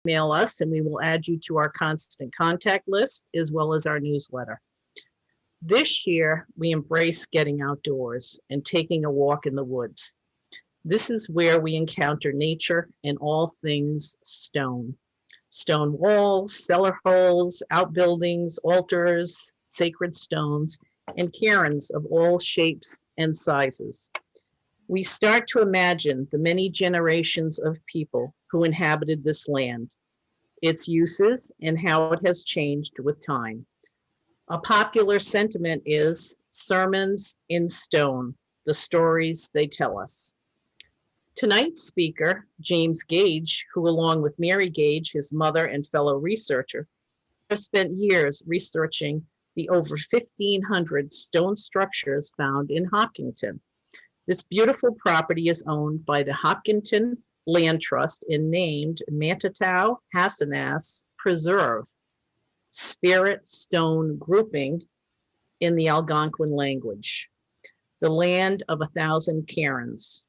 Email us and we will add you to our constant contact list as well as our newsletter. This year, we embrace getting outdoors and taking a walk in the woods. This is where we encounter nature and all things stone. Stone walls, cellar holes, outbuildings, altars, sacred stones, and cairns of all shapes and sizes. We start to imagine the many generations of people who inhabited this land, its uses, and how it has changed with time. A popular sentiment is sermons in stone, the stories they tell us. Tonight's speaker, James Gage, who along with Mary Gage, his mother and fellow researcher, has spent years researching the over 1,500 stone structures found in Hopkinton. This beautiful property is owned by the Hopkinton Land Trust and named Mantatau Hassanas Preserve, Spirit Stone Grouping in the Algonquin language, the land of 1,000 cairns.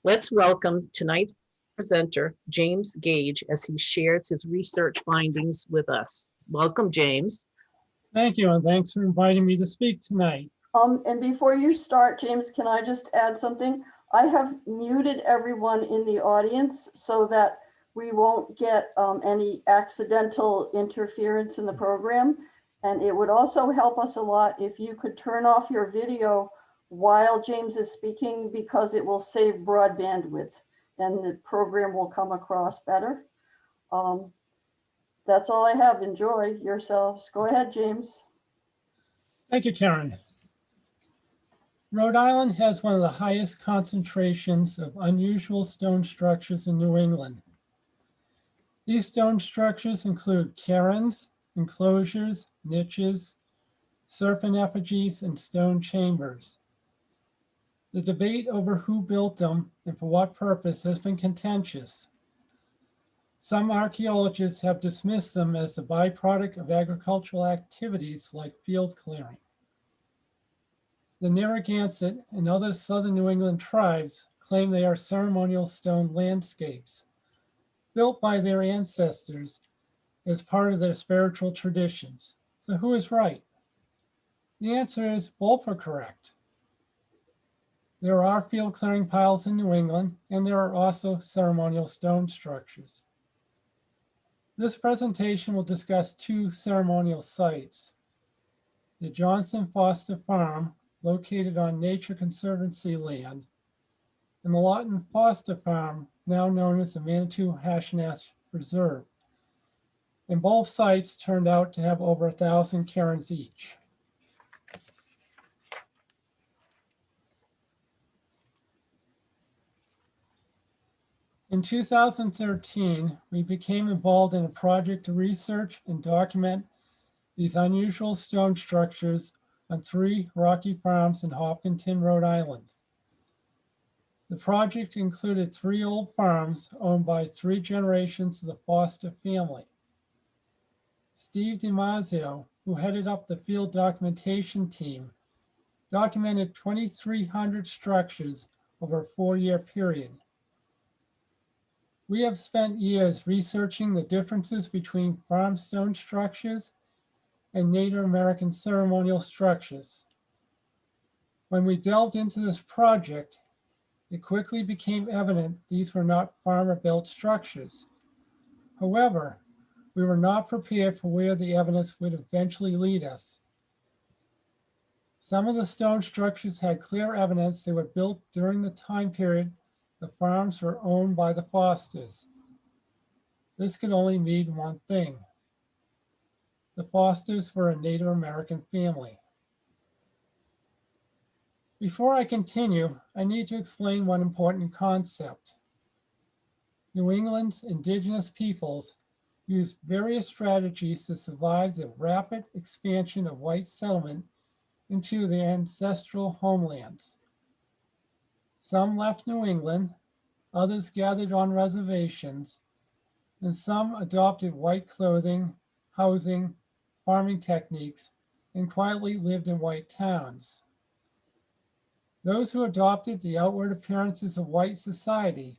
Let's welcome tonight's presenter, James Gage, as he shares his research findings with us. Welcome, James. Thank you, and thanks for inviting me to speak tonight. And before you start, James, can I just add something? I have muted everyone in the audience so that we won't get any accidental interference in the program. And it would also help us a lot if you could turn off your video while James is speaking, because it will save broad bandwidth and the program will come across better. That's all I have. Enjoy yourselves. Go ahead, James. Thank you, Karen. Rhode Island has one of the highest concentrations of unusual stone structures in New England. These stone structures include cairns, enclosures, niches, serpent effigies, and stone chambers. The debate over who built them and for what purpose has been contentious. Some archaeologists have dismissed them as a byproduct of agricultural activities like field clearing. The Narragansett and other southern New England tribes claim they are ceremonial stone landscapes built by their ancestors as part of their spiritual traditions. So who is right? The answer is both are correct. There are field clearing piles in New England, and there are also ceremonial stone structures. This presentation will discuss two ceremonial sites. The Johnson Foster Farm, located on Nature Conservancy land, and the Lawton Foster Farm, now known as the Manitou Hashanas Preserve. And both sites turned out to have over 1,000 cairns each. In 2013, we became involved in a project to research and document these unusual stone structures on 3 rocky farms in Hopkinton, Rhode Island. The project included 3 old farms owned by 3 generations of the Foster family. Steve DiMaggio, who headed up the field documentation team, documented 2,300 structures over a 4-year period. We have spent years researching the differences between farmstone structures and Native American ceremonial structures. When we delved into this project, it quickly became evident these were not farmer-built structures. However, we were not prepared for where the evidence would eventually lead us. Some of the stone structures had clear evidence they were built during the time period the farms were owned by the Fosters. This could only mean one thing. The Fosters were a Native American family. Before I continue, I need to explain one important concept. New England's indigenous peoples used various strategies to survive the rapid expansion of white settlement into their ancestral homelands. Some left New England, others gathered on reservations, and some adopted white clothing, housing, farming techniques, and quietly lived in white towns. Those who adopted the outward appearances of white society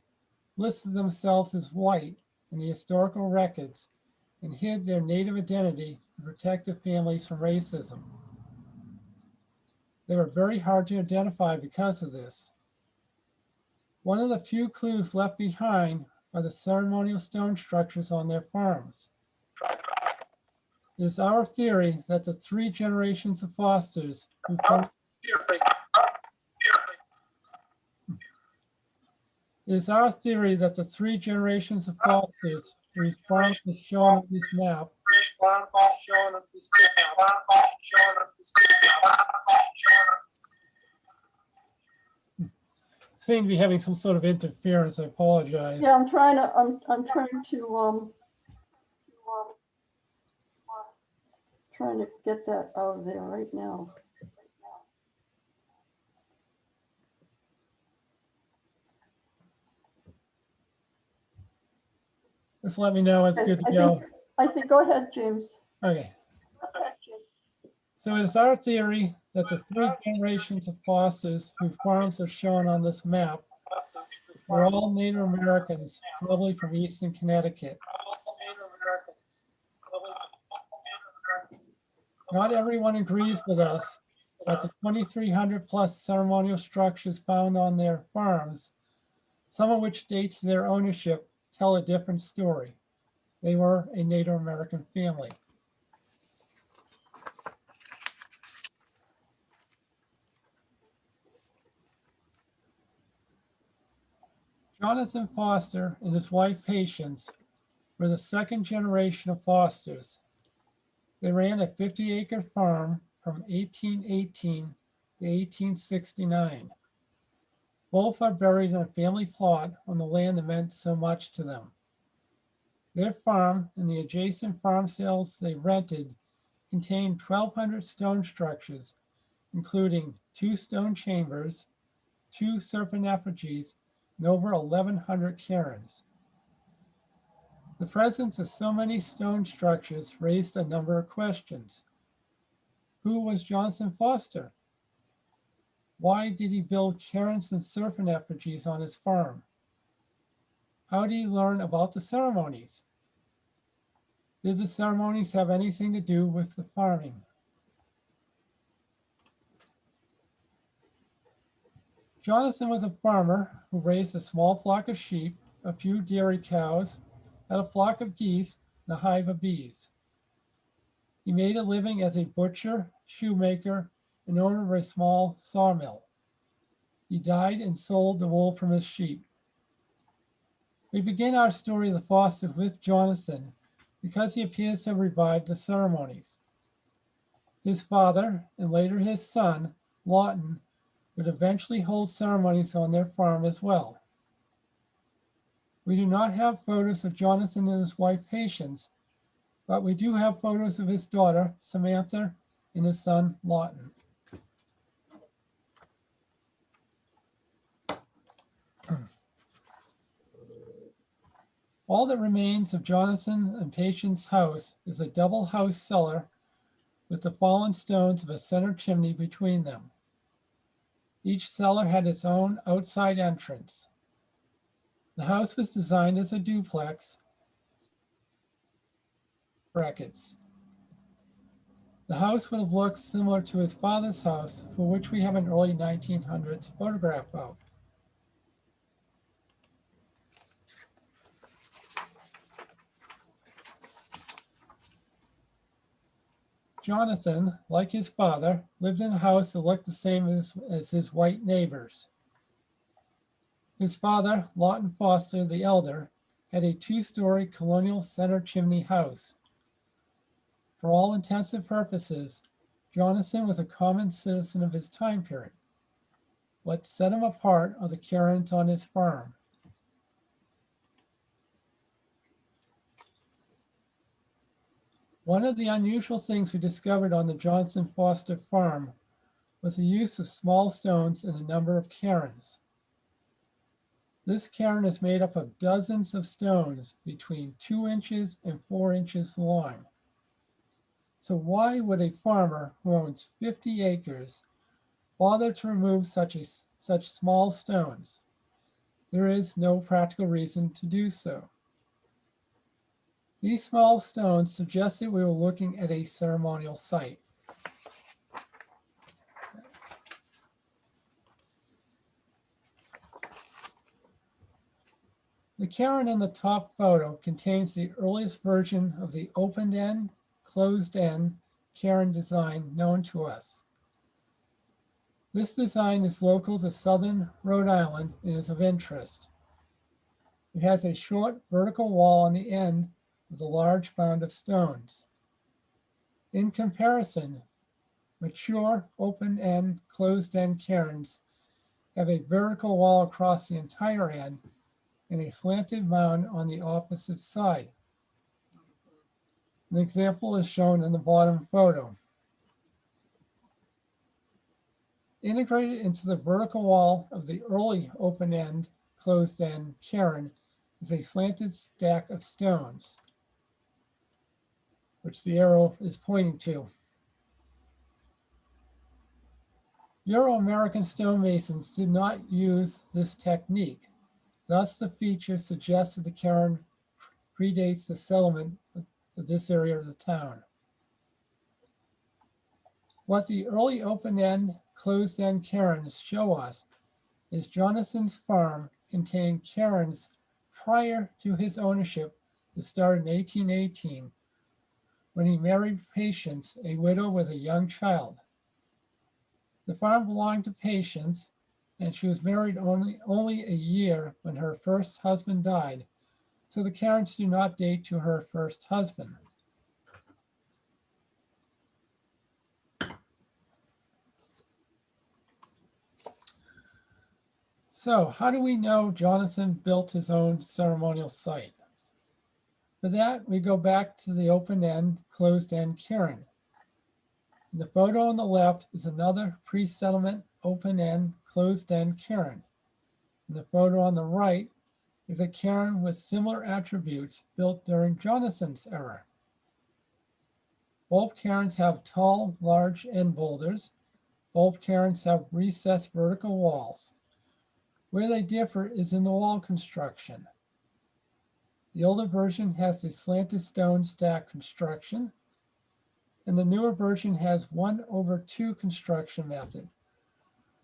listed themselves as white in the historical records and hid their native identity to protect their families from racism. They were very hard to identify because of this. One of the few clues left behind are the ceremonial stone structures on their farms. It is our theory that the 3 generations of Fosters who farmed whose farms are shown on this map seem to be having some sort of interference. I apologize. Yeah, I'm trying to trying to get that out of there right now. Just let me know when it's good to go. I think, go ahead, James. Okay. So it is our theory that the 3 generations of Fosters whose farms are shown on this map were all Native Americans, probably from Eastern Connecticut. Not everyone agrees with us, but the 2,300 plus ceremonial structures found on their farms, some of which dates their ownership, tell a different story. They were a Native American family. Jonathan Foster and his wife Patience were the 2nd generation of Fosters. They ran a 50-acre farm from 1818 to 1869. Both are buried in a family plot on the land that meant so much to them. Their farm and the adjacent farm sales they rented contained 1,200 stone structures, including 2 stone chambers, 2 serpent effigies, and over 1,100 cairns. The presence of so many stone structures raised a number of questions. Who was Jonathan Foster? Why did he build cairns and serpent effigies on his farm? How did he learn about the ceremonies? Did the ceremonies have anything to do with the farming? Jonathan was a farmer who raised a small flock of sheep, a few dairy cows, had a flock of geese, and a hive of bees. He made a living as a butcher, shoemaker, and owner of a small sawmill. He died and sold the wool from his sheep. We begin our story of the Fosters with Jonathan because he appears to have revived the ceremonies. His father, and later his son, Lawton, would eventually hold ceremonies on their farm as well. We do not have photos of Jonathan and his wife Patience, but we do have photos of his daughter, Samantha, and his son, Lawton. All that remains of Jonathan and Patience's house is a double house cellar with the fallen stones of a center chimney between them. Each cellar had its own outside entrance. The house was designed as a duplex. Brackets. The house would have looked similar to his father's house, for which we have an early 1900s photograph of. Jonathan, like his father, lived in a house that looked the same as his white neighbors. His father, Lawton Foster the elder, had a 2-story colonial center chimney house. For all intents and purposes, Jonathan was a common citizen of his time period. What set him apart are the cairns on his farm. One of the unusual things we discovered on the Jonathan Foster farm was the use of small stones in a number of cairns. This cairn is made up of dozens of stones between 2 inches and 4 inches long. So why would a farmer who owns 50 acres bother to remove such small stones? There is no practical reason to do so. These small stones suggested we were looking at a ceremonial site. The cairn in the top photo contains the earliest version of the open-end, closed-end cairn design known to us. This design is local to southern Rhode Island and is of interest. It has a short vertical wall on the end with a large mound of stones. In comparison, mature open-end, closed-end cairns have a vertical wall across the entire end and a slanted mound on the opposite side. An example is shown in the bottom photo. Integrated into the vertical wall of the early open-end, closed-end cairn is a slanted stack of stones, which the arrow is pointing to. Euro-American stonemasons did not use this technique. Thus, the feature suggests that the cairn predates the settlement of this area of the town. What the early open-end, closed-end cairns show us is Jonason's farm contained cairns prior to his ownership that started in 1818, when he married Patience, a widow with a young child. The farm belonged to Patience, and she was married only a year when her first husband died, so the cairns do not date to her first husband. So how do we know Jonason built his own ceremonial site? For that, we go back to the open-end, closed-end cairn. In the photo on the left is another pre-settlement open-end, closed-end cairn. In the photo on the right is a cairn with similar attributes built during Jonason's era. Both cairns have tall, large end boulders. Both cairns have recessed vertical walls. Where they differ is in the wall construction. The older version has the slanted stone stack construction, and the newer version has 1/2 construction method,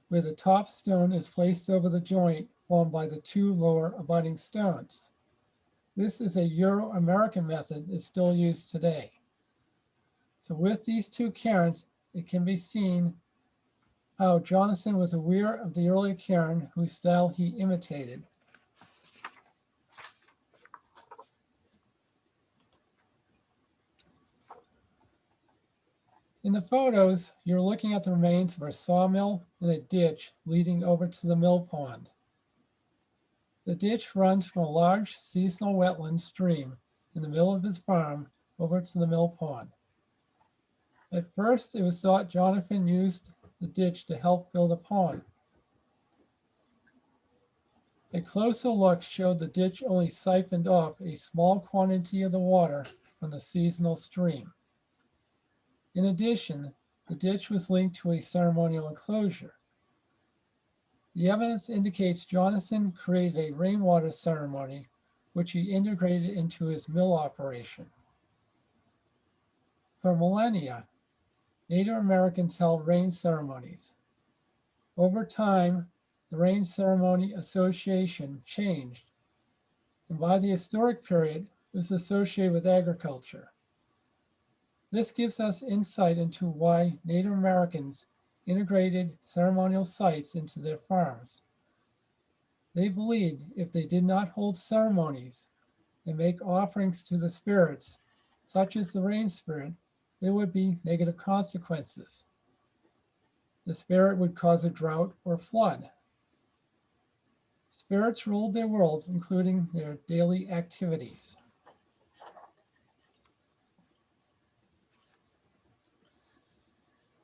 where the top stone is placed over the joint formed by the two lower abutting stones. This is a Euro-American method that's still used today. So with these two cairns, it can be seen how Jonason was aware of the earlier cairn whose style he imitated. In the photos, you're looking at the remains of a sawmill and a ditch leading over to the mill pond. The ditch runs from a large seasonal wetland stream in the middle of his farm over to the mill pond. At first, it was thought Jonathan used the ditch to help fill the pond. A closer look showed the ditch only siphoned off a small quantity of the water from the seasonal stream. In addition, the ditch was linked to a ceremonial enclosure. The evidence indicates Jonason created a rainwater ceremony, which he integrated into his mill operation. For millennia, Native Americans held rain ceremonies. Over time, the Rain Ceremony Association changed, and by the historic period, it was associated with agriculture. This gives us insight into why Native Americans integrated ceremonial sites into their farms. They believed if they did not hold ceremonies and make offerings to the spirits, such as the rain spirit, there would be negative consequences. The spirit would cause a drought or flood. Spirits ruled their world, including their daily activities.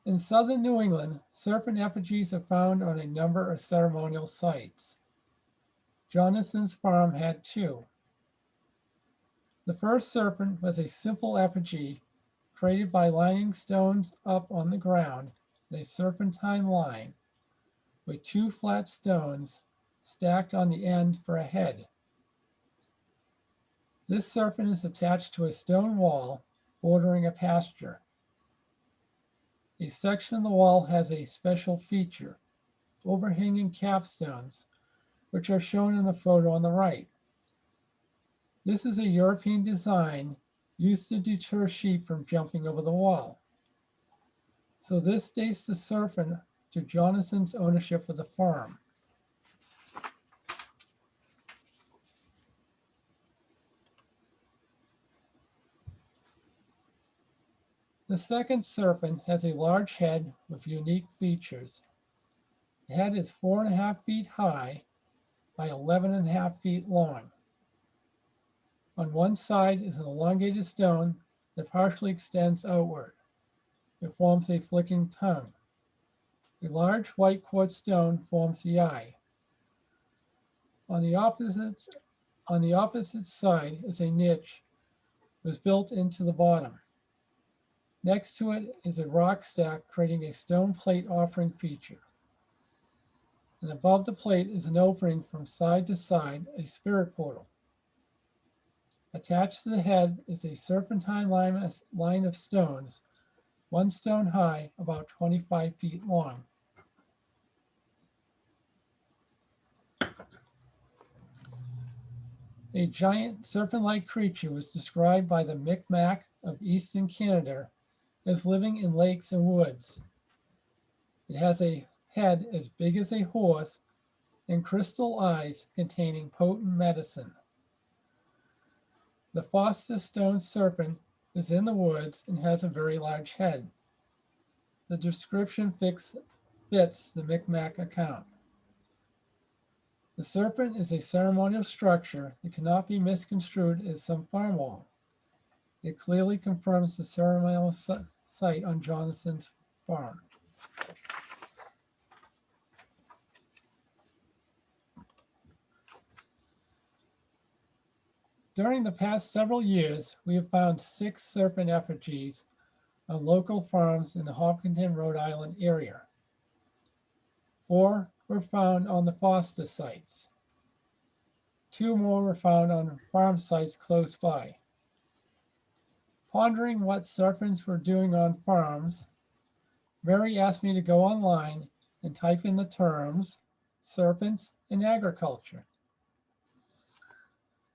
In southern New England, serpent effigies are found on a number of ceremonial sites. Jonason's farm had two. The first serpent was a simple effigy created by lining stones up on the ground in a serpentine line with two flat stones stacked on the end for a head. This serpent is attached to a stone wall bordering a pasture. A section of the wall has a special feature, overhanging capstones, which are shown in the photo on the right. This is a European design used to deter sheep from jumping over the wall. So this dates the serpent to Jonathan's ownership of the farm. The second serpent has a large head with unique features. The head is 4.5 feet high by 11.5 feet long. On one side is an elongated stone that partially extends outward. It forms a flicking tongue. A large white quartz stone forms the eye. On the opposite side is a niche that was built into the bottom. Next to it is a rock stack creating a stone plate offering feature. And above the plate is an opening from side to side, a spirit portal. Attached to the head is a serpentine line of stones, one stone high, about 25 feet long. A giant serpent-like creature was described by the Pdmac of Eastern Canada as living in lakes and woods. It has a head as big as a horse and crystal eyes containing potent medicine. The Foster stone serpent is in the woods and has a very large head. The description fits the Pdmac account. The serpent is a ceremonial structure that cannot be misconstrued as some farm wall. It clearly confirms the ceremonial site on Jonathan's farm. During the past several years, we have found 6 serpent effigies on local farms in the Hopkinton, Rhode Island area. 4 were found on the Foster sites. 2 more were found on farm sites close by. Pondering what serpents were doing on farms, Mary asked me to go online and type in the terms serpents in agriculture.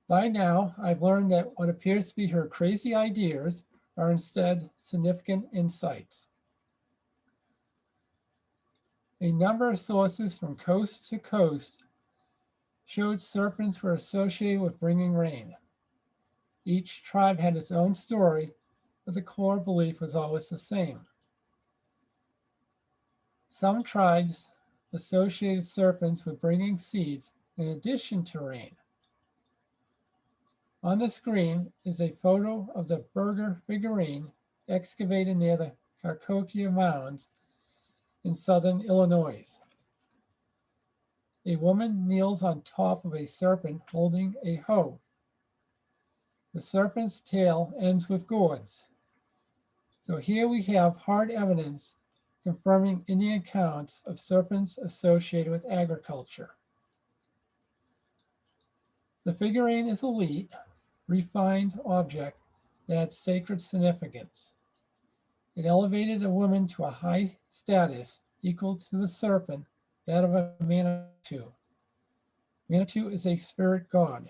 By now, I've learned that what appears to be her crazy ideas are instead significant insights. A number of sources from coast to coast showed serpents were associated with bringing rain. Each tribe had its own story, but the core belief was always the same. Some tribes associated serpents with bringing seeds in addition to rain. On the screen is a photo of the Burger figurine excavated near the Cairns Mounds in southern Illinois. A woman kneels on top of a serpent holding a hoe. The serpent's tail ends with gourds. So here we have hard evidence confirming Indian accounts of serpents associated with agriculture. The figurine is elite, refined object that had sacred significance. It elevated a woman to a high status equal to the serpent, that of a Manitou. Manitou is a spirit god.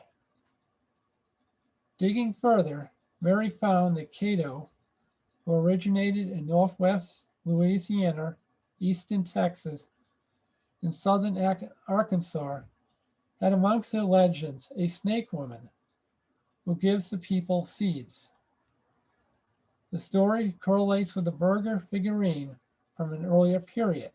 Digging further, Mary found that Cato, who originated in northwest Louisiana, eastern Texas, and southern Arkansas, had amongst their legends a snake woman who gives the people seeds. The story correlates with the Burger figurine from an earlier period.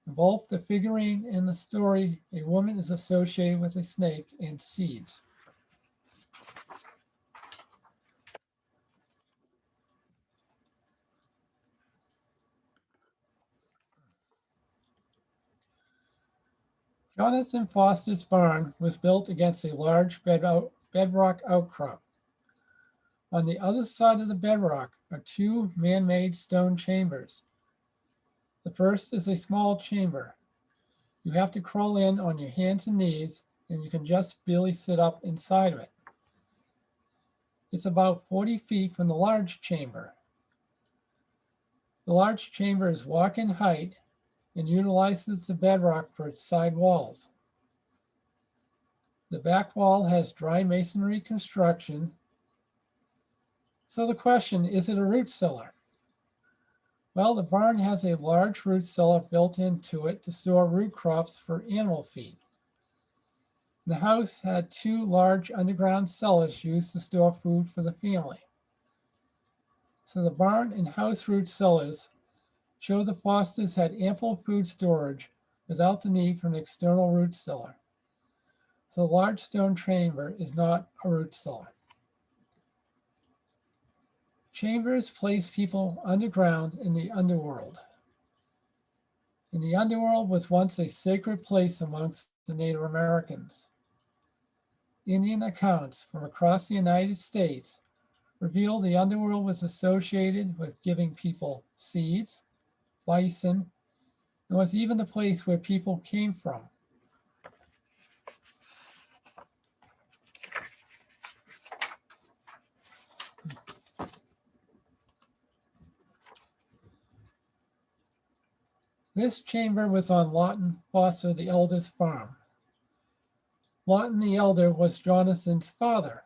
In both the figurine and the story, a woman is associated with a snake and seeds. Jonathan Foster's barn was built against a large bedrock outcrop. On the other side of the bedrock are 2 man-made stone chambers. The first is a small chamber. You have to crawl in on your hands and knees, and you can just barely sit up inside of it. It's about 40 feet from the large chamber. The large chamber is walk-in height and utilizes the bedrock for its side walls. The back wall has dry masonry construction. So the question, is it a root cellar? Well, the barn has a large root cellar built into it to store root crops for animal feed. The house had 2 large underground cellars used to store food for the family. So the barn and house root cellars show the Fosters had ample food storage without the need for an external root cellar. So the large stone chamber is not a root cellar. Chambers place people underground in the underworld. And the underworld was once a sacred place amongst the Native Americans. Indian accounts from across the United States reveal the underworld was associated with giving people seeds, bison, and was even the place where people came from. This chamber was on Lawton Foster the Elder's farm. Lawton the Elder was Jonathan's father.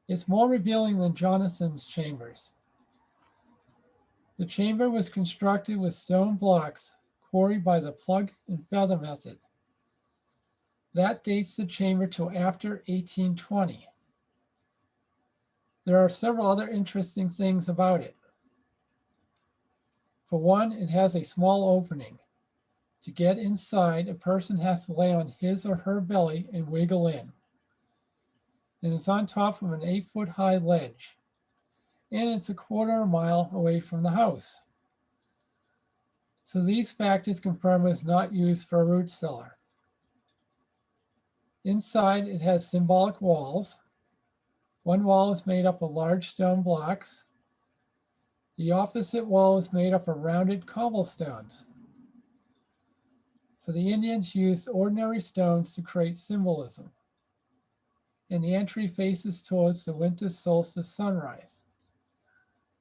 It's more revealing than Jonathan's chambers. The chamber was constructed with stone blocks quarried by the plug and feather method. That dates the chamber to after 1820. There are several other interesting things about it. For one, it has a small opening. To get inside, a person has to lay on his or her belly and wiggle in. And it's on top of an 8-foot high ledge. And it's a quarter mile away from the house. So these factors confirm it was not used for a root cellar. Inside, it has symbolic walls. One wall is made up of large stone blocks. The opposite wall is made up of rounded cobblestones. So the Indians used ordinary stones to create symbolism. And the entry faces towards the winter solstice sunrise.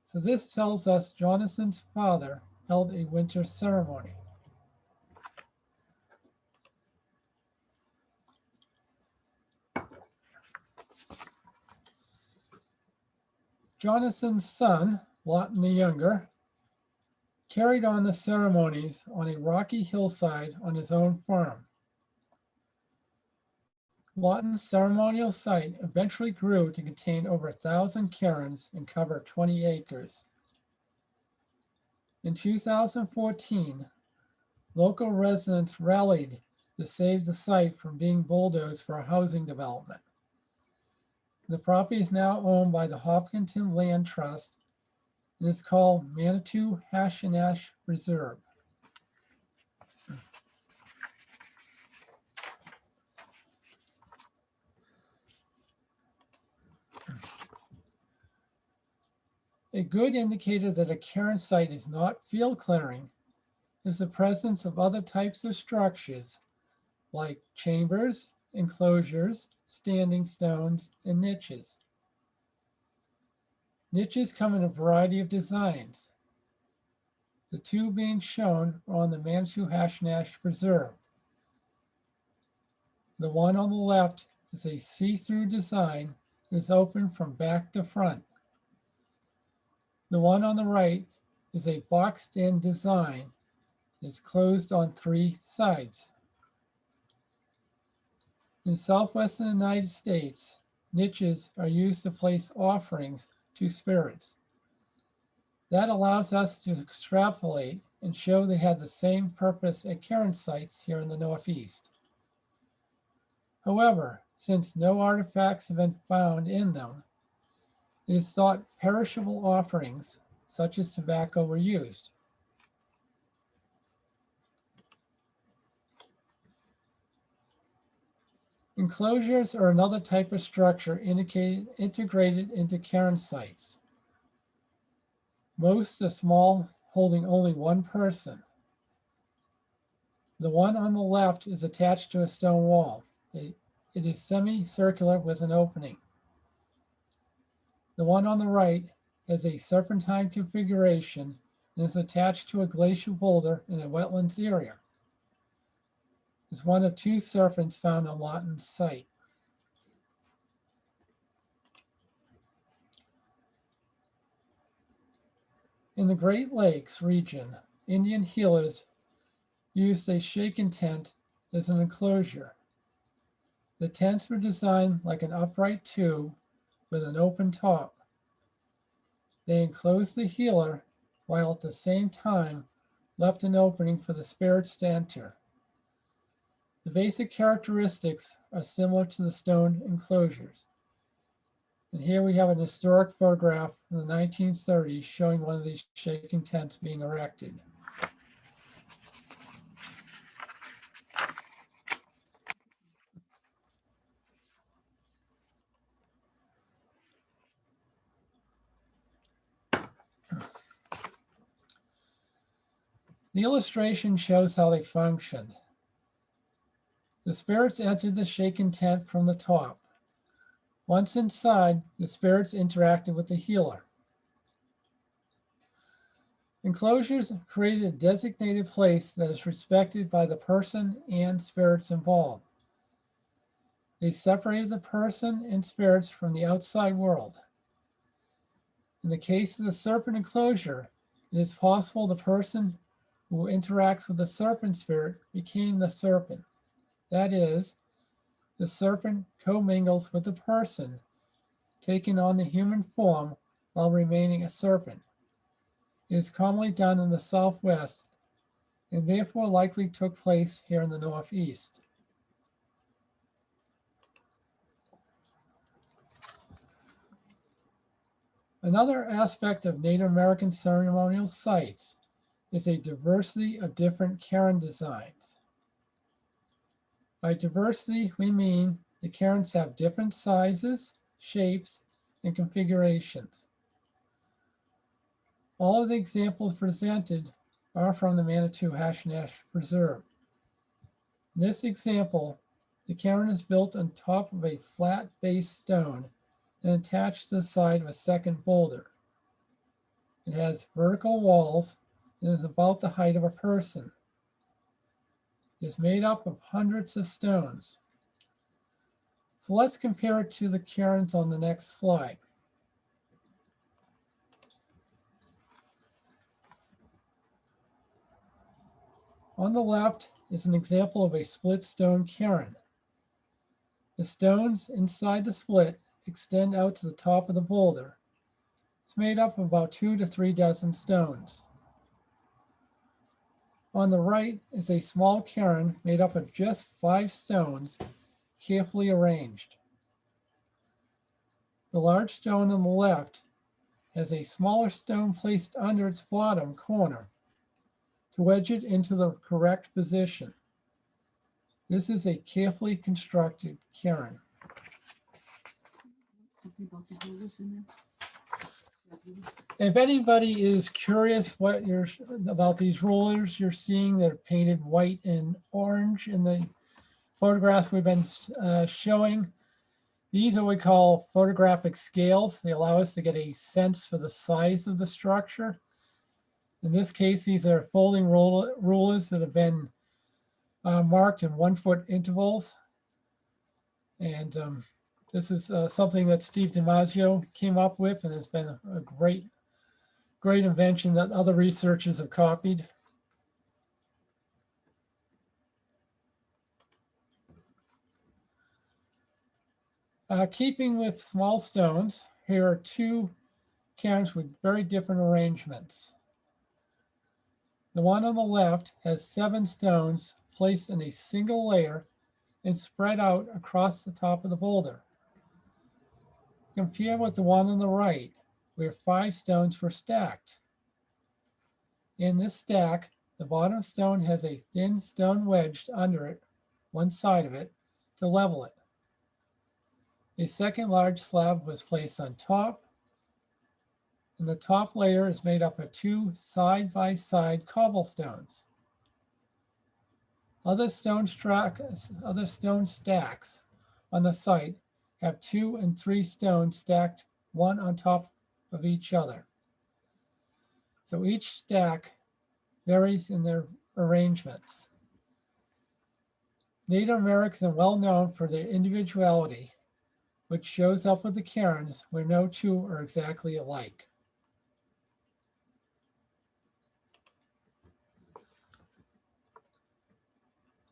So this tells us Jonathan's father held a winter ceremony. Jonathan's son, Lawton the Younger, carried on the ceremonies on a rocky hillside on his own farm. Lawton's ceremonial site eventually grew to contain over 1,000 cairns and cover 20 acres. In 2014, local residents rallied to save the site from being bulldozed for a housing development. The property is now owned by the Hopkinton Land Trust and is called Manitou-Hashenash Reserve. A good indicator that a cairn site is not field clearing is the presence of other types of structures like chambers, enclosures, standing stones, and niches. Niches come in a variety of designs. The 2 being shown are on the Manitou-Hashenash Reserve. The one on the left is a see-through design that is open from back to front. The one on the right is a boxed-in design that's closed on 3 sides. In southwestern United States, niches are used to place offerings to spirits. That allows us to extrapolate and show they had the same purpose at cairn sites here in the Northeast. However, since no artifacts have been found in them, it is thought perishable offerings, such as tobacco, were used. Enclosures are another type of structure integrated into cairn sites. Most are small, holding only one person. The one on the left is attached to a stone wall. It is semicircular with an opening. The one on the right has a serpentine configuration and is attached to a glacial boulder in a wetlands area. It's one of 2 serpents found on Lawton's site. In the Great Lakes region, Indian healers used a shaken tent as an enclosure. The tents were designed like an upright tube with an open top. They enclosed the healer while at the same time left an opening for the spirits to enter. The basic characteristics are similar to the stone enclosures. And here we have an historic photograph in the 1930s showing one of these shaking tents being erected. The illustration shows how they functioned. The spirits entered the shaken tent from the top. Once inside, the spirits interacted with the healer. Enclosures created a designated place that is respected by the person and spirits involved. They separated the person and spirits from the outside world. In the case of the serpent enclosure, it is possible the person who interacts with the serpent spirit became the serpent. That is, the serpent commingles with the person, taking on the human form while remaining a serpent. It is commonly done in the Southwest and therefore likely took place here in the Northeast. Another aspect of Native American ceremonial sites is a diversity of different cairn designs. By diversity, we mean the cairns have different sizes, shapes, and configurations. All of the examples presented are from the Manitou-Hashnash Preserve. In this example, the cairn is built on top of a flat base stone and attached to the side of a second boulder. It has vertical walls and is about the height of a person. It is made up of hundreds of stones. So let's compare it to the cairns on the next slide. On the left is an example of a split stone cairn. The stones inside the split extend out to the top of the boulder. It's made up of about 2 to 3 dozen stones. On the right is a small cairn made up of just 5 stones, carefully arranged. The large stone on the left has a smaller stone placed under its bottom corner to wedge it into the correct position. This is a carefully constructed cairn. If anybody is curious about these rollers you're seeing that are painted white and orange in the photographs we've been showing, these are what we call photographic scales. They allow us to get a sense for the size of the structure. In this case, these are folding rulers that have been marked in 1-foot intervals. And this is something that Steve DiMaggio came up with, and it's been a great invention that other researchers have copied. Keeping with small stones, here are 2 cairns with very different arrangements. The one on the left has 7 stones placed in a single layer and spread out across the top of the boulder. Compare with the one on the right, where 5 stones were stacked. In this stack, the bottom stone has a thin stone wedged under it, one side of it, to level it. A second large slab was placed on top, and the top layer is made up of 2 side-by-side cobblestones. Other stone stacks on the site have 2 and 3 stones stacked one on top of each other. So each stack varies in their arrangements. Native Americans are well known for their individuality, which shows up with the cairns where no two are exactly alike.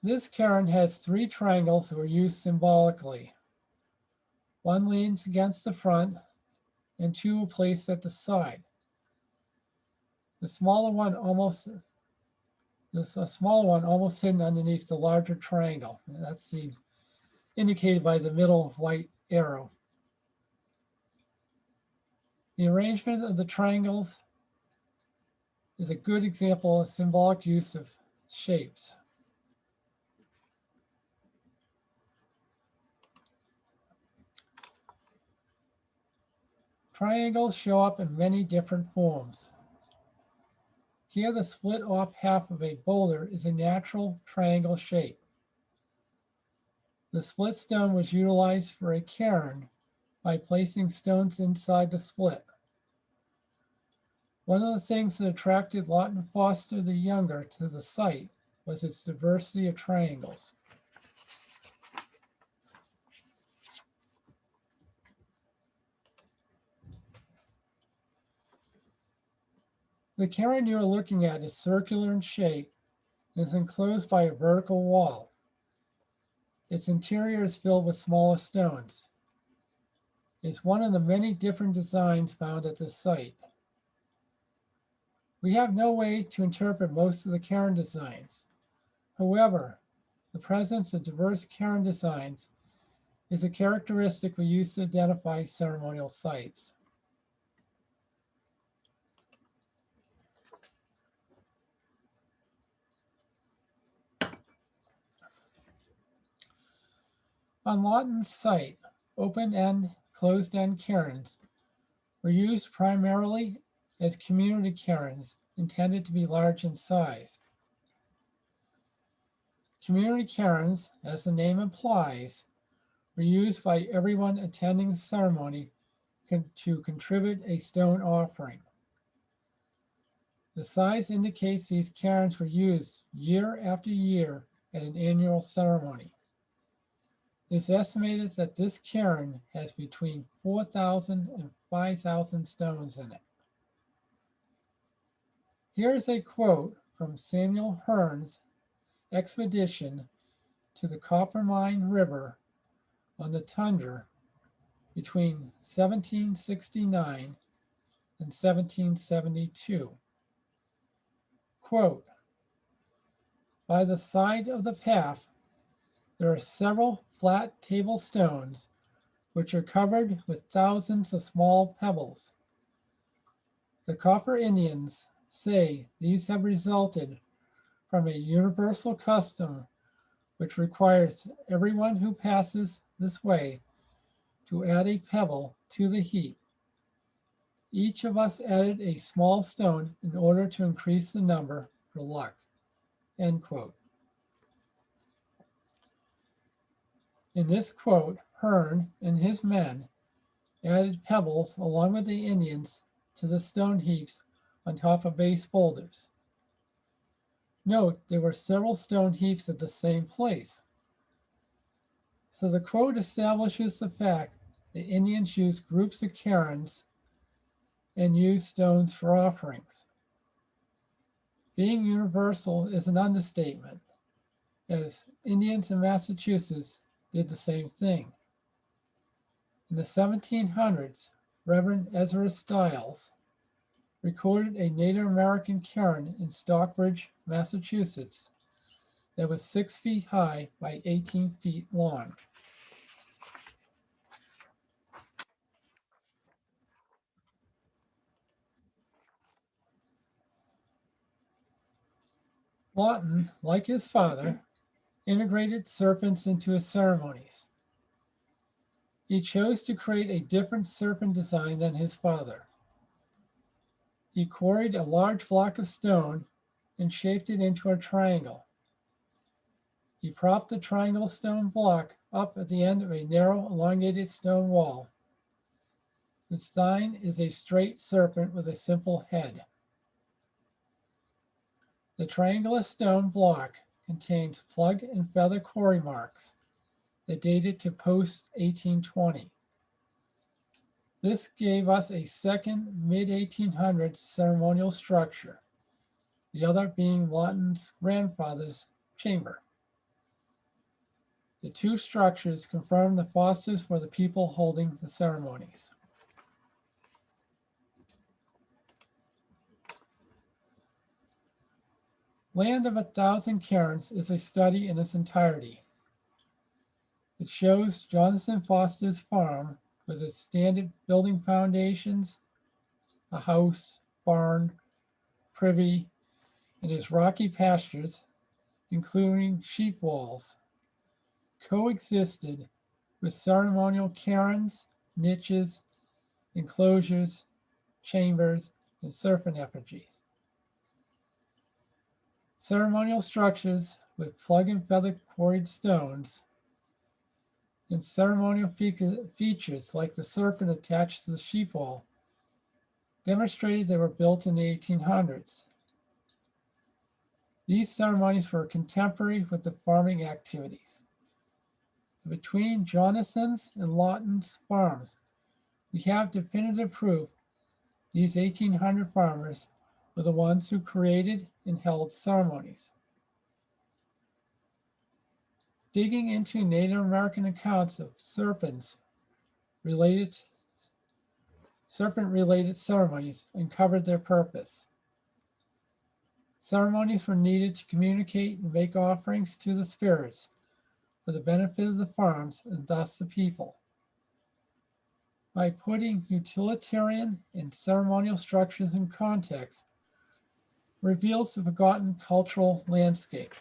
This cairn has 3 triangles that were used symbolically. One leans against the front and 2 are placed at the side. The smaller one almost hidden underneath the larger triangle. That's indicated by the middle white arrow. The arrangement of the triangles is a good example of symbolic use of shapes. Triangles show up in many different forms. Here, the split off half of a boulder is a natural triangle shape. The split stone was utilized for a cairn by placing stones inside the split. One of the things that attracted Lawton Foster the Younger to the site was its diversity of triangles. The cairn you are looking at is circular in shape and is enclosed by a vertical wall. Its interior is filled with smaller stones. It's one of the many different designs found at this site. We have no way to interpret most of the cairn designs. However, the presence of diverse cairn designs is a characteristic we use to identify ceremonial sites. On Lawton's site, open-end, closed-end cairns were used primarily as community cairns intended to be large in size. Community cairns, as the name implies, were used by everyone attending the ceremony to contribute a stone offering. The size indicates these cairns were used year after year at an annual ceremony. It is estimated that this cairn has between 4,000 and 5,000 stones in it. Here is a quote from Samuel Hearn's expedition to the Coppermine River on the tundra between 1769 and 1772. Quote, "By the side of the path, there are several flat table stones which are covered with thousands of small pebbles. The Copper Indians say these have resulted from a universal custom which requires everyone who passes this way to add a pebble to the heap. Each of us added a small stone in order to increase the number for luck." End quote. In this quote, Hearn and his men added pebbles along with the Indians to the stone heaps on top of base boulders. Note, there were several stone heaps at the same place. So the quote establishes the fact that Indians used groups of cairns and used stones for offerings. Being universal is an understatement, as Indians in Massachusetts did the same thing. In the 1700s, Reverend Ezra Stiles recorded a Native American cairn in Stockbridge, Massachusetts, that was 6 feet high by 18 feet long. Lawton, like his father, integrated serpents into his ceremonies. He chose to create a different serpent design than his father. He quarried a large block of stone and shaped it into a triangle. He propped the triangle stone block up at the end of a narrow, elongated stone wall. The sign is a straight serpent with a simple head. The triangular stone block contains plug and feather quarry marks that dated to post 1820. This gave us a second mid-1800s ceremonial structure, the other being Lawton's grandfather's chamber. The two structures confirm the Fosters were the people holding the ceremonies. Land of 1,000 Cairns is a study in its entirety. It shows Jonathan Foster's farm with its standard building foundations, a house, barn, privy, and his rocky pastures, including sheep walls, coexisted with ceremonial cairns, niches, enclosures, chambers, and serpent effigies. Ceremonial structures with plug and feather quarried stones and ceremonial features like the serpent attached to the sheepwall demonstrated they were built in the 1800s. These ceremonies were contemporary with the farming activities. Between Jonathan's and Lawton's farms, we have definitive proof these 1800 farmers were the ones who created and held ceremonies. Digging into Native American accounts of serpent-related ceremonies uncovered their purpose. Ceremonies were needed to communicate and make offerings to the spirits for the benefit of the farms and thus the people. By putting utilitarian and ceremonial structures in context, reveals the forgotten cultural landscape.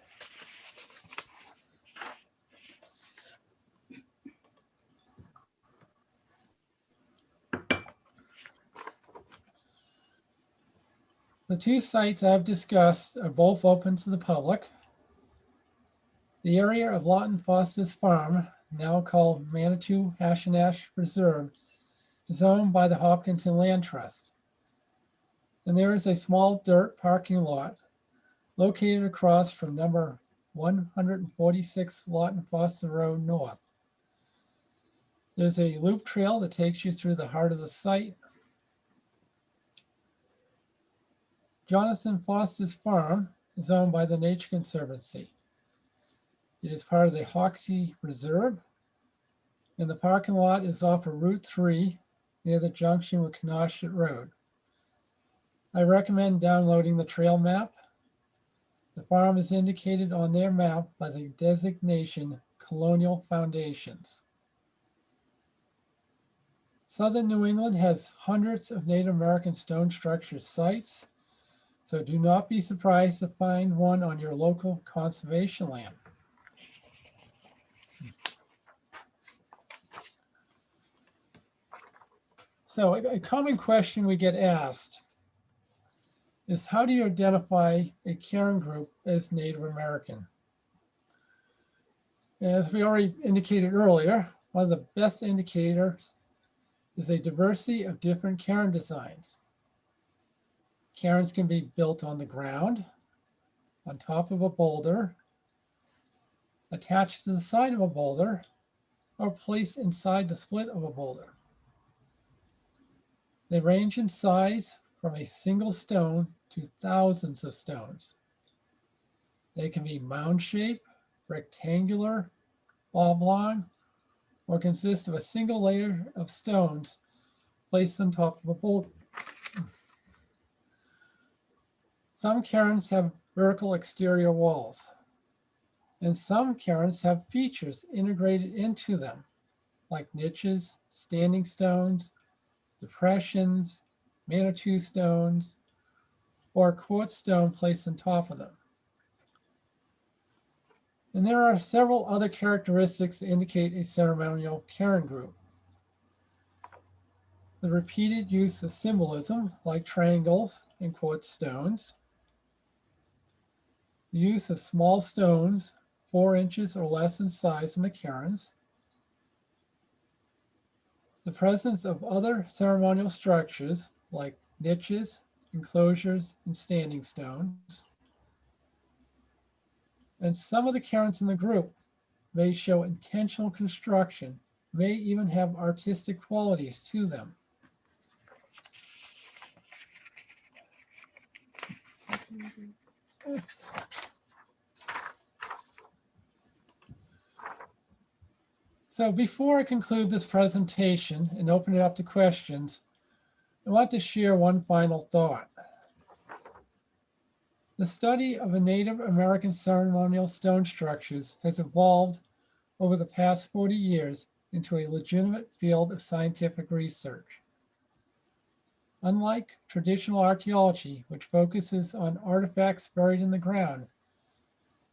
The two sites I've discussed are both open to the public. The area of Lawton Foster's farm, now called Manitou-Hashinash Reserve, is owned by the Hopkinton Land Trust. And there is a small dirt parking lot located across from number 146 Lawton Foster Road North. There's a loop trail that takes you through the heart of the site. Jonathan Foster's farm is owned by the Nature Conservancy. It is part of the Hoxie Reserve, and the parking lot is off of Route 3 near the junction with Kenosha Road. I recommend downloading the trail map. The farm is indicated on their map by the designation Colonial Foundations. Southern New England has hundreds of Native American stone structure sites, so do not be surprised to find one on your local conservation land. So a common question we get asked is, how do you identify a Cairn group as Native American? As we already indicated earlier, one of the best indicators is a diversity of different cairn designs. Cairns can be built on the ground, on top of a boulder, attached to the side of a boulder, or placed inside the split of a boulder. They range in size from a single stone to thousands of stones. They can be mound-shaped, rectangular, oblong, or consist of a single layer of stones placed on top of a boulder. Some cairns have vertical exterior walls, and some cairns have features integrated into them, like niches, standing stones, depressions, Manitou stones, or a quartz stone placed on top of them. And there are several other characteristics that indicate a ceremonial cairn group. The repeated use of symbolism, like triangles and quartz stones. The use of small stones, 4 inches or less in size in the cairns. the presence of other ceremonial structures like niches, enclosures, and standing stones. And some of the cairns in the group may show intentional construction, may even have artistic qualities to them. So before I conclude this presentation and open it up to questions, I want to share one final thought. The study of Native American ceremonial stone structures has evolved over the past 40 years into a legitimate field of scientific research. Unlike traditional archaeology, which focuses on artifacts buried in the ground,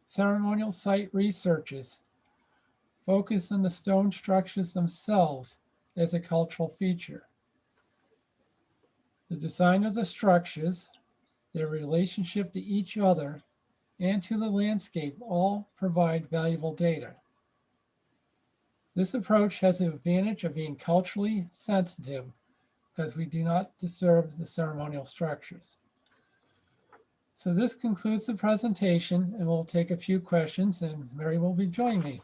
ceremonial site researchers focus on the stone structures themselves as a cultural feature. The design of the structures, their relationship to each other, and to the landscape all provide valuable data. This approach has the advantage of being culturally sensitive because we do not disturb the ceremonial structures. So this concludes the presentation, and we'll take a few questions, and Mary will be joining me.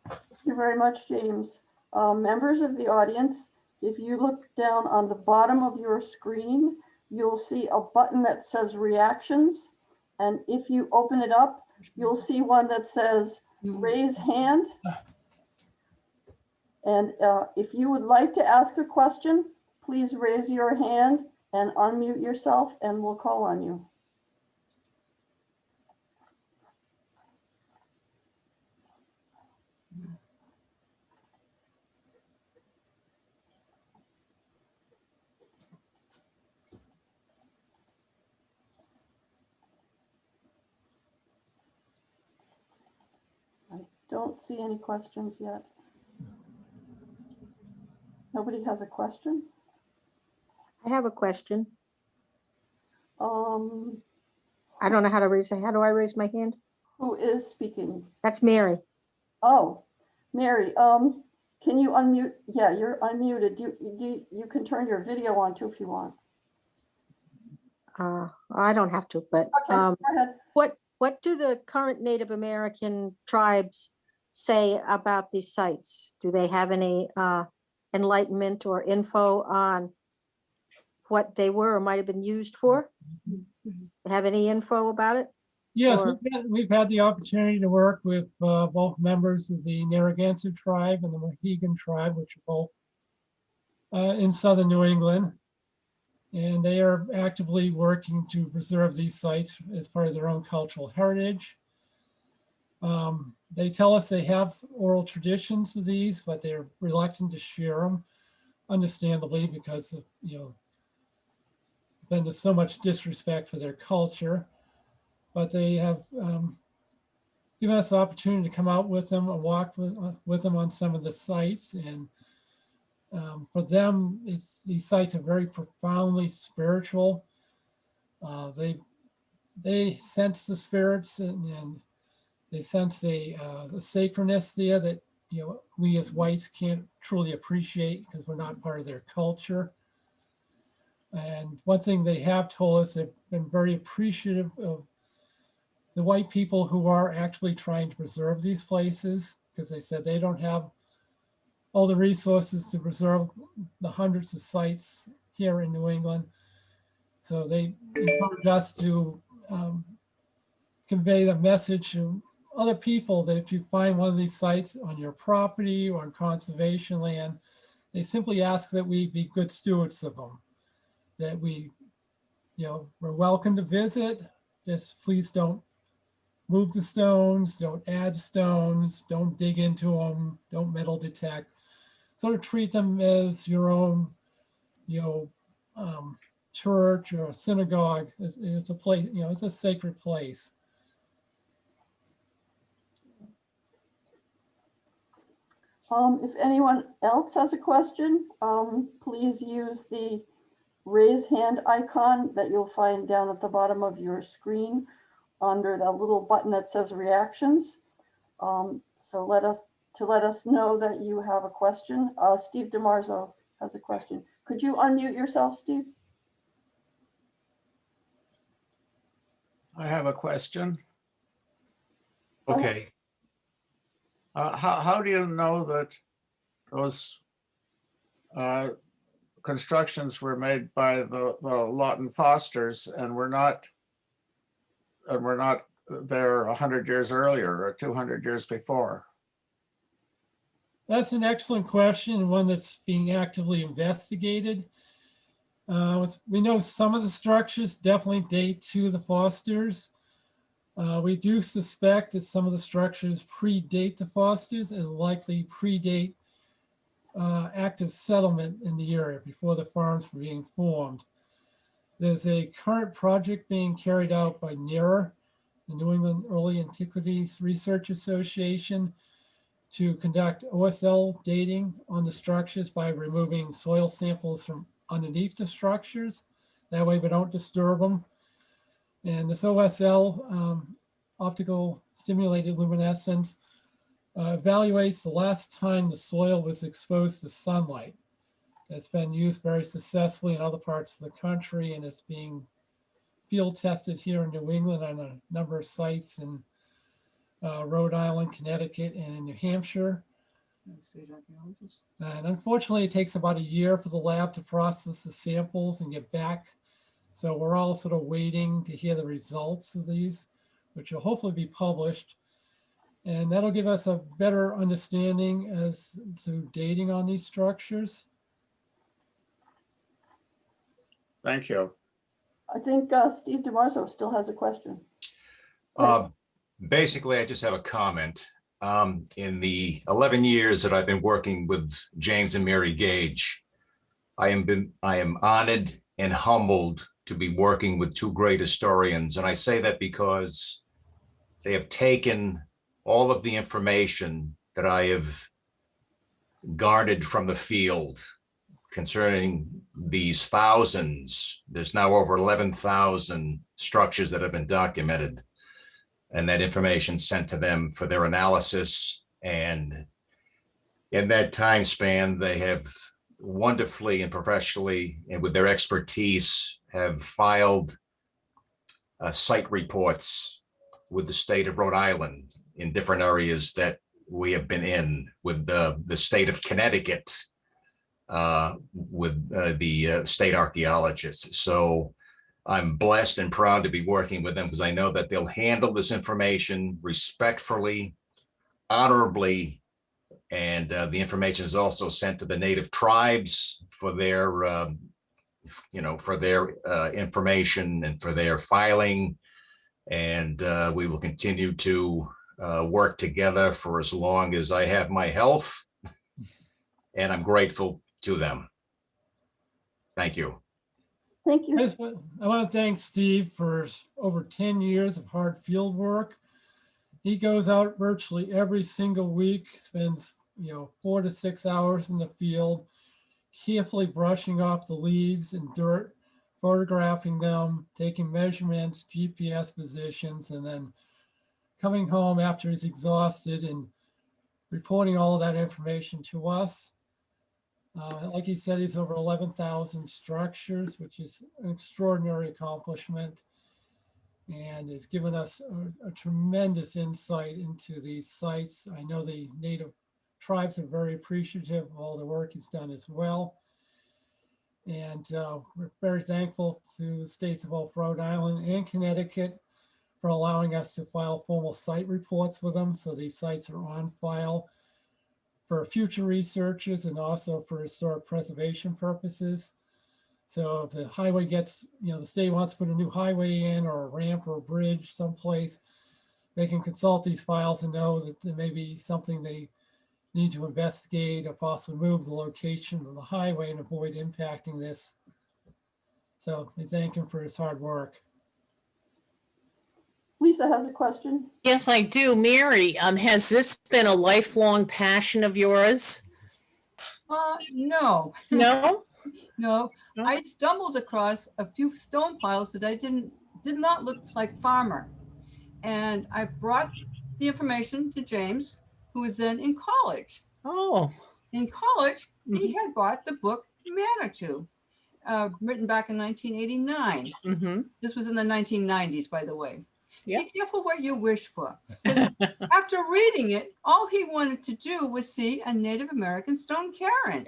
Thank you very much, James. Members of the audience, if you look down on the bottom of your screen, you'll see a button that says reactions. And if you open it up, you'll see one that says raise hand. And if you would like to ask a question, please raise your hand and unmute yourself and we'll call on you. I don't see any questions yet. Nobody has a question? I have a question. Um, I don't know how to raise it. How do I raise my hand? who is speaking? That's Mary. Oh, Mary, can you unmute? Yeah, you're unmuted. You can turn your video on too if you want. I don't have to, but Okay, go ahead. what do the current Native American tribes say about these sites? Do they have any enlightenment or info on what they were or might have been used for? Have any info about it? Yes, Or- we've had the opportunity to work with both members of the Narragansett tribe and the Mohegan tribe, which are both in southern New England. And they are actively working to preserve these sites as part of their own cultural heritage. They tell us they have oral traditions of these, but they're reluctant to share them, understandably, because of, been so much disrespect for their culture. But they have given us the opportunity to come out with them and walk with them on some of the sites. And for them, these sites are very profoundly spiritual. They sense the spirits and they sense the sacredness there that we as whites can't truly appreciate because we're not part of their culture. And one thing they have told us, they've been very appreciative of the white people who are actually trying to preserve these places, because they said they don't have all the resources to preserve the hundreds of sites here in New England. So they encourage us to convey the message to other people that if you find one of these sites on your property or on conservation land, they simply ask that we be good stewards of them, that we're welcome to visit, just please don't move the stones, don't add stones, don't dig into them, don't metal detect. Sort of treat them as your own, church or a synagogue. It's a place, it's a sacred place. If anyone else has a question, please use the raise hand icon that you'll find down at the bottom of your screen under the little button that says reactions. So let us to let us know that you have a question. Steve DeMarzo has a question. Could you unmute yourself, Steve? I have a question. Go ahead. Okay, How do you know that those constructions were made by the Lawton Fosters and were not there 100 years earlier or 200 years before? That's an excellent question, and one that's being actively investigated. We know some of the structures definitely date to the Fosters. We do suspect that some of the structures predate the Fosters and likely predate active settlement in the area before the farms were being formed. There's a current project being carried out by NERA, the New England Early Antiquities Research Association, to conduct OSL dating on the structures by removing soil samples from underneath the structures. That way we don't disturb them. And this OSL, optical stimulated luminescence, evaluates the last time the soil was exposed to sunlight. It's been used very successfully in other parts of the country, and it's being field tested here in New England on a number of sites in Rhode Island, Connecticut, and New Hampshire. And unfortunately, it takes about a year for the lab to process the samples and get back. So we're all sort of waiting to hear the results of these, which will hopefully be published. And that'll give us a better understanding as to dating on these structures. Thank you. I think Steve DeMarzo still has a question. basically, I just have a comment. In the 11 years that I've been working with James and Mary Gage, I am honored and humbled to be working with two great historians. And I say that because they have taken all of the information that I have garnered from the field concerning these thousands. There's now over 11,000 structures that have been documented, and that information sent to them for their analysis. And in that time span, they have wonderfully and professionally and with their expertise have filed site reports with the state of Rhode Island in different areas that we have been in, with the state of Connecticut, with the state archaeologists. So I'm blessed and proud to be working with them, because I know that they'll handle this information respectfully, honorably, and the information is also sent to the native tribes for their, information and for their filing. And we will continue to work together for as long as I have my health, and I'm grateful to them. Thank you. Thank you. I want to thank Steve for over 10 years of hard field work. He goes out virtually every single week, spends 4 to 6 hours in the field, carefully brushing off the leaves and dirt, photographing them, taking measurements, GPS positions, and then coming home after he's exhausted and reporting all of that information to us. Like he said, he's over 11,000 structures, which is an extraordinary accomplishment, and has given us a tremendous insight into these sites. I know the native tribes are very appreciative of all the work he's done as well. And we're very thankful to the states of both Rhode Island and Connecticut for allowing us to file formal site reports with them. So these sites are on file for future researchers and also for historic preservation purposes. So if the highway gets, the state wants to put a new highway in, or a ramp or a bridge someplace, they can consult these files and know that there may be something they need to investigate, or possibly move the location of the highway and avoid impacting this. So we thank him for his hard work. Lisa has a question. Yes, I do. Mary, has this been a lifelong passion of yours? No, No? no. No? I stumbled across a few stone piles that I did not look like farmer. And I brought the information to James, who was then in college. Oh, In college, he had bought the book Manitou, written back in 1989. mm-hmm. This was in the 1990s, by the way. Yep. Be careful what you wish for. 'Cause after reading it, all he wanted to do was see a Native American stone cairn.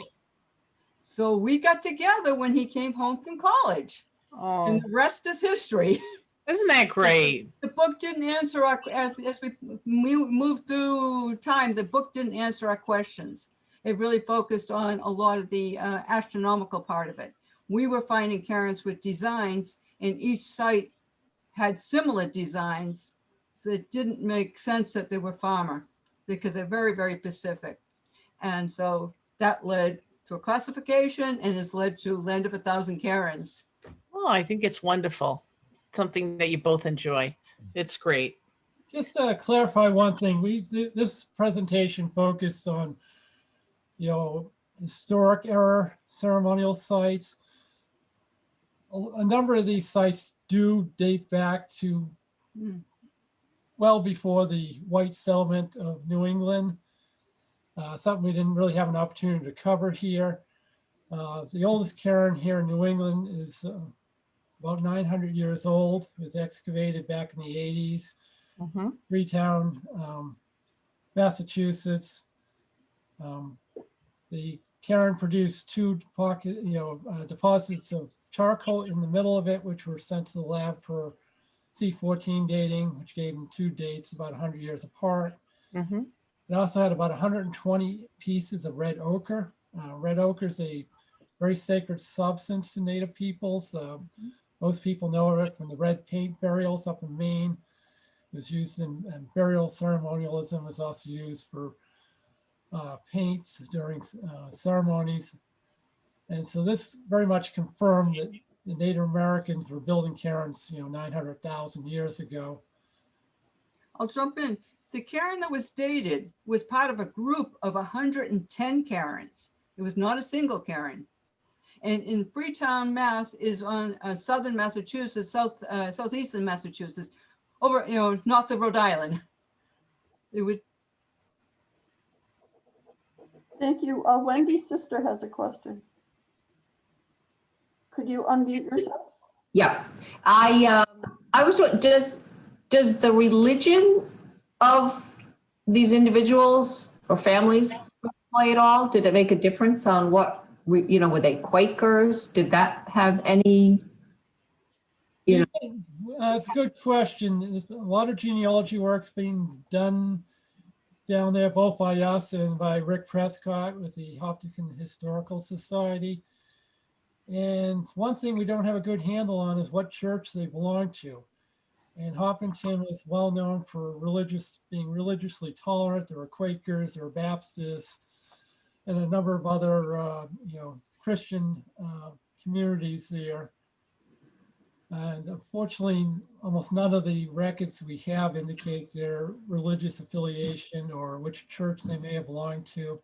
So we got together when he came home from college, Oh, and the rest is history. isn't that great? The book didn't answer our, as we moved through time, the book didn't answer our questions. It really focused on a lot of the astronomical part of it. We were finding cairns with designs, and each site had similar designs that didn't make sense that they were farmer, because they're very, very specific. And so that led to a classification and has led to Land of a Thousand Cairns. Oh, I think it's wonderful. Something that you both enjoy. It's great. Just to clarify one thing, this presentation focused on, historic era ceremonial sites. A number of these sites do date back to well before the white settlement of New England. Something we didn't really have an opportunity to cover here. The oldest cairn here in New England is about 900 years old. It was excavated back in the 80s. Mm-hmm. Freetown, Massachusetts. The cairn produced two deposits of charcoal in the middle of it, which were sent to the lab for C14 dating, which gave them two dates about 100 years apart. Mm-hmm. It also had about 120 pieces of red ochre. Red ochre is a very sacred substance to Native peoples. Most people know of it from the red paint burials up in Maine. It was used in burial ceremonialism. It was also used for paints during ceremonies. And so this very much confirmed that the Native Americans were building cairns, 900,000 years ago. I'll jump in. The cairn that was dated was part of a group of 110 cairns. It was not a single cairn. And in Freetown, Mass is on southern Massachusetts, southeastern Massachusetts, over, north of Rhode Island. It would. Thank you. Wendy's sister has a question. Could you unmute yourself? Yeah, I was, does the religion of these individuals or families play at all? Did it make a difference on what, were they Quakers? Did that have any, That's a good question. There's a lot of genealogy work's being done down there, both by us and by Rick Prescott with the Hopkinton Historical Society. And one thing we don't have a good handle on is what church they belong to. And Hopkinton was well known for being religiously tolerant. There were Quakers, there were Baptists, and a number of other, Christian communities there. And unfortunately, almost none of the records we have indicate their religious affiliation or which church they may have belonged to.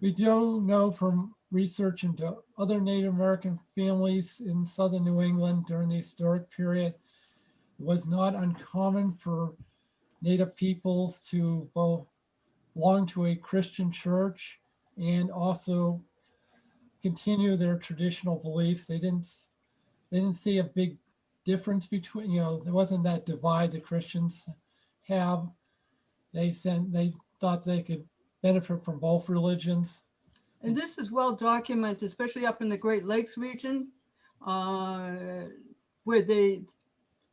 We do know from research into other Native American families in southern New England during the historic period, it was not uncommon for Native peoples to both belong to a Christian church and also continue their traditional beliefs. They didn't see a big difference between, there wasn't that divide the Christians have. They thought they could benefit from both religions. And this is well documented, especially up in the Great Lakes region, where they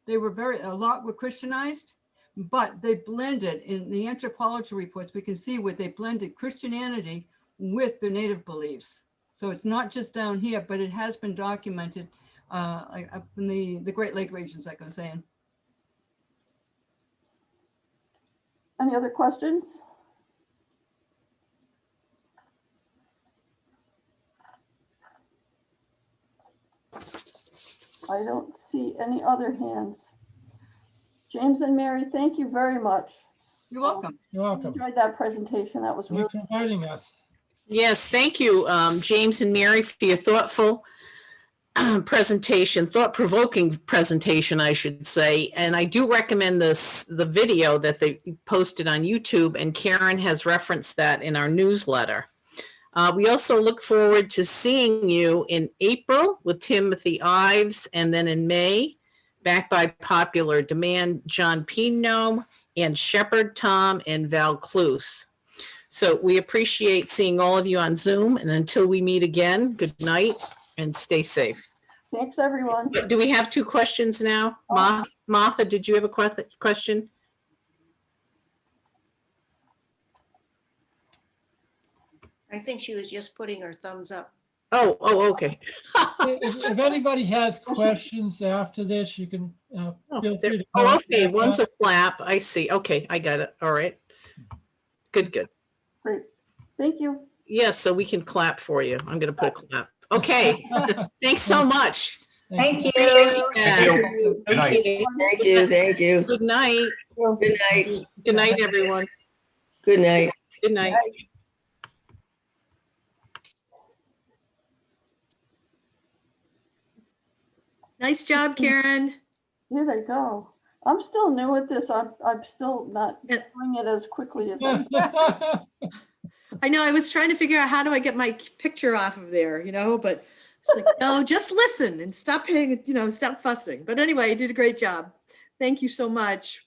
were a lot were Christianized, but they blended in the anthropology reports. We can see where they blended Christianity with their native beliefs. So it's not just down here, but it has been documented like up in the Great Lake regions, like I was saying. Any other questions? I don't see any other hands. James and Mary, thank you very much. You're welcome. You're I welcome. enjoyed that presentation. That was really Thanks for inviting us. Yes, thank you, James and Mary, for your thoughtful presentation, thought-provoking presentation, I should say. And I do recommend the video that they posted on YouTube, and Karen has referenced that in our newsletter. We also look forward to seeing you in April with Timothy Ives, and then in May, back by popular demand, John Pino and Shepherd Tom and Val Cluse. So we appreciate seeing all of you on Zoom, and until we meet again, good night and stay safe. Thanks, everyone. Do we have 2 questions now? Martha, did you have a question? I think she was just putting her thumbs up. Oh, okay. If anybody has questions after this, you can feel free to. Oh, okay, one's a clap. I see. Okay, I got it. All right. Good. Great. Thank you. Yes, so we can clap for you. I'm going to put a clap. Okay. Thanks so much. Thank you. Thank you. Good night. Thank you, thank you. Good night. Good night. Good night, everyone. Good night. Good night. Nice job, Karen. Here they go. I'm still new at this. I'm still not Yeah. doing it as quickly as I. I know, I was trying to figure out how do I get my picture off of there, but it's like, no, just listen and stop paying, stop fussing. But anyway, you did a great job. Thank you so much.